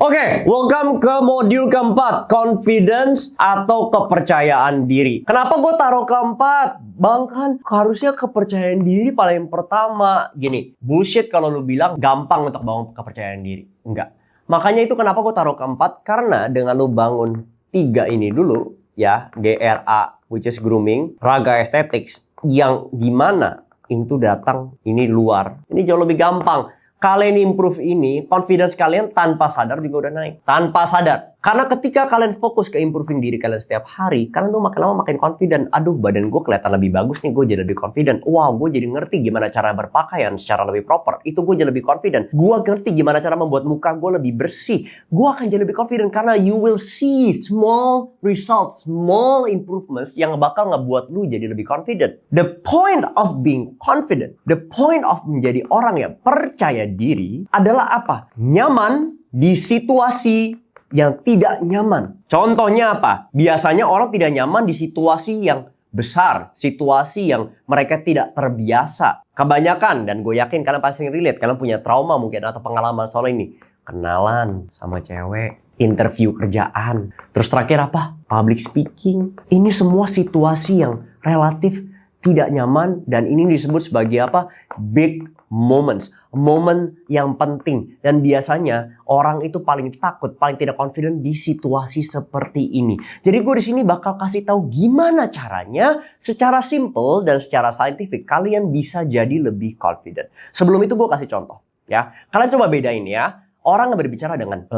Oke, welcome ke modul keempat, confidence atau kepercayaan diri. Kenapa gue taruh keempat? Bang, kan harusnya kepercayaan diri paling pertama. Gini, bullshit kalau lu bilang gampang untuk bangun kepercayaan diri. Enggak. Makanya itu kenapa gue taruh keempat, karena dengan lu bangun 3 ini dulu, ya, GRA, which is grooming, raga aesthetics, yang dimana itu datang, ini luar. Ini jauh lebih gampang. Kalian improve ini, confidence kalian tanpa sadar juga udah naik. Tanpa sadar. Karena ketika kalian fokus ke improving diri kalian setiap hari, kalian tuh makin lama makin confident. Aduh, badan gue kelihatan lebih bagus nih, gue jadi lebih confident. Wow, gue jadi ngerti gimana cara berpakaian secara lebih proper. Itu gue jadi lebih confident. Gue ngerti gimana cara membuat muka gue lebih bersih. Gue akan jadi lebih confident karena you will see small results, small improvements yang bakal ngebuat lu jadi lebih confident. The point of being confident, the point of menjadi orang yang percaya diri adalah apa? Nyaman di situasi yang tidak nyaman. Contohnya apa? Biasanya orang tidak nyaman di situasi yang besar, situasi yang mereka tidak terbiasa. Kebanyakan, dan gue yakin kalian pasti relate, kalian punya trauma mungkin atau pengalaman soal ini. Kenalan sama cewek, interview kerjaan, terus terakhir apa? Public speaking. Ini semua situasi yang relatif tidak nyaman dan ini disebut sebagai apa? Big moments. Momen yang penting. Dan biasanya orang itu paling takut, paling tidak confident di situasi seperti ini. Jadi gue di sini bakal kasih tahu gimana caranya secara simple dan secara scientific kalian bisa jadi lebih confident. Sebelum itu gue kasih contoh ya. Kalian coba bedain ya. Orang yang berbicara dengan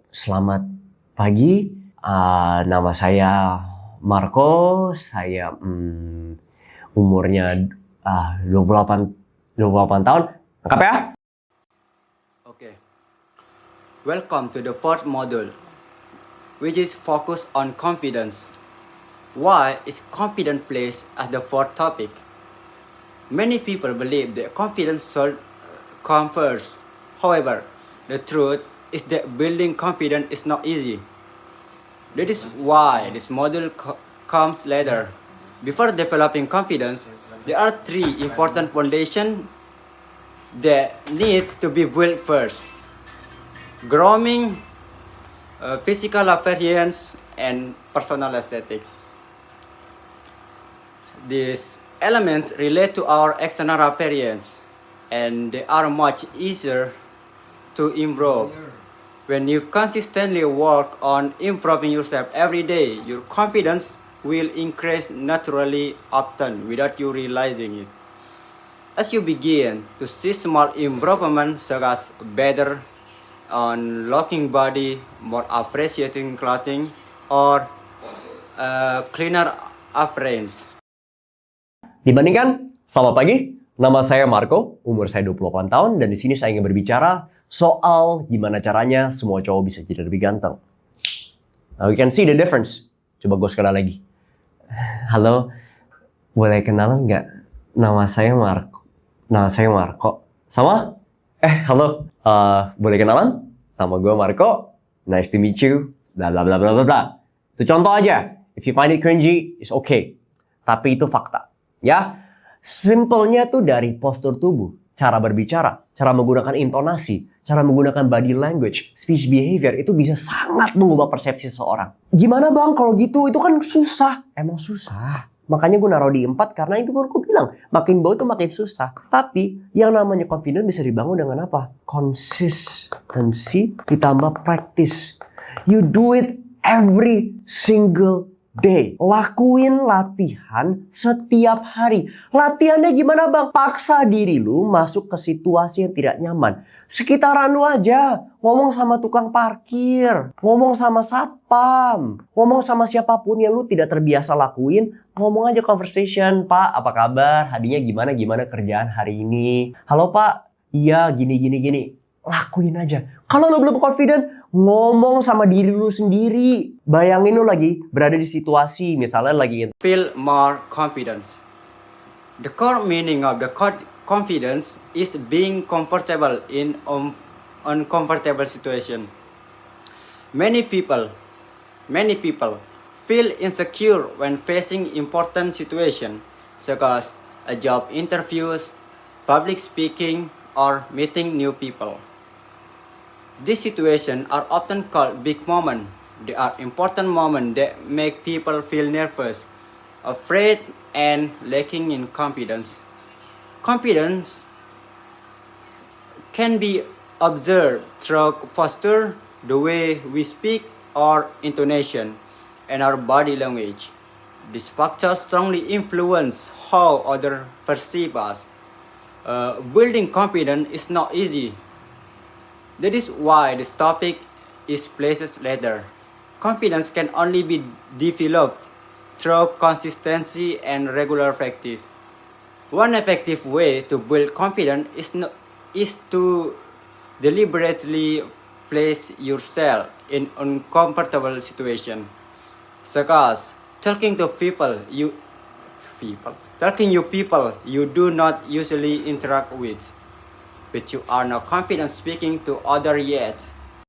selamat pagi, nama saya Marco, saya umurnya 28 tahun. Lengkap ya? Okay. Welcome to the fourth module, which is focused on confidence. Why is confidence placed as the fourth topic? Many people believe that confidence should come first. However, the truth is that building confidence is not easy. That is why this module comes later. Before developing confidence, there are 3 important foundations that need to be built first: grooming, physical appearance, and personal aesthetic. These elements relate to our external appearance, and they are much easier to improve. When you consistently work on improving yourself every day, your confidence will increase naturally, often without you realizing it. As you begin to see small improvements such as better looking body, more appreciating clothing, or cleaner appearance. Dibandingkan, selamat pagi, nama saya Marco, umur saya 28 tahun, dan di sini saya ingin berbicara soal gimana caranya semua cowok bisa jadi lebih ganteng. Now you can see the difference. Coba gue sekali lagi. Halo, boleh kenalan nggak? Nama saya Marco. Sama? Halo. Boleh kenalan? Nama gue Marco. Nice to meet you. Bla bla bla bla bla bla. Itu contoh aja. If you find it cringy, it's okay. Tapi itu fakta. Ya. Simpelnya tuh dari postur tubuh, cara berbicara, cara menggunakan intonasi, cara menggunakan body language, speech behavior itu bisa sangat mengubah persepsi seseorang. Gimana bang kalau gitu? Itu kan susah. Emang susah. Makanya gue naruh di 4 karena itu gue bilang makin bawah itu makin susah. Tapi yang namanya confidence bisa dibangun dengan apa? Consistency ditambah practice. You do it every single day. Lakuin latihan setiap hari. Latihannya gimana bang? Paksa diri lu masuk ke situasi yang tidak nyaman. Sekitaran lu aja. Ngomong sama tukang parkir. Ngomong sama satpam. Ngomong sama siapapun yang lu tidak terbiasa lakuin. Ngomong aja conversation. Pak, apa kabar? Hadinya gimana kerjaan hari ini? Halo pak. Iya, gini. Lakuin aja. Kalau lu belum confident, ngomong sama diri lu sendiri. Bayangin lu lagi berada di situasi, misalnya lagi Feel more confidence. The core meaning of the confidence is being comfortable in uncomfortable situation. Many people feel insecure when facing important situation, such as a job interviews, public speaking, or meeting new people. These situations are often called big moments. They are important moments that make people feel nervous, afraid, and lacking in confidence. Confidence can be observed through posture, the way we speak, or intonation, and our body language. These factors strongly influence how others perceive us. Building confidence is not easy. That is why this topic is placed later. Confidence can only be developed through consistency and regular practice. One effective way to build confidence is to deliberately place yourself in uncomfortable situations, such as talking you people you do not usually interact with, but you are not confident speaking to others yet.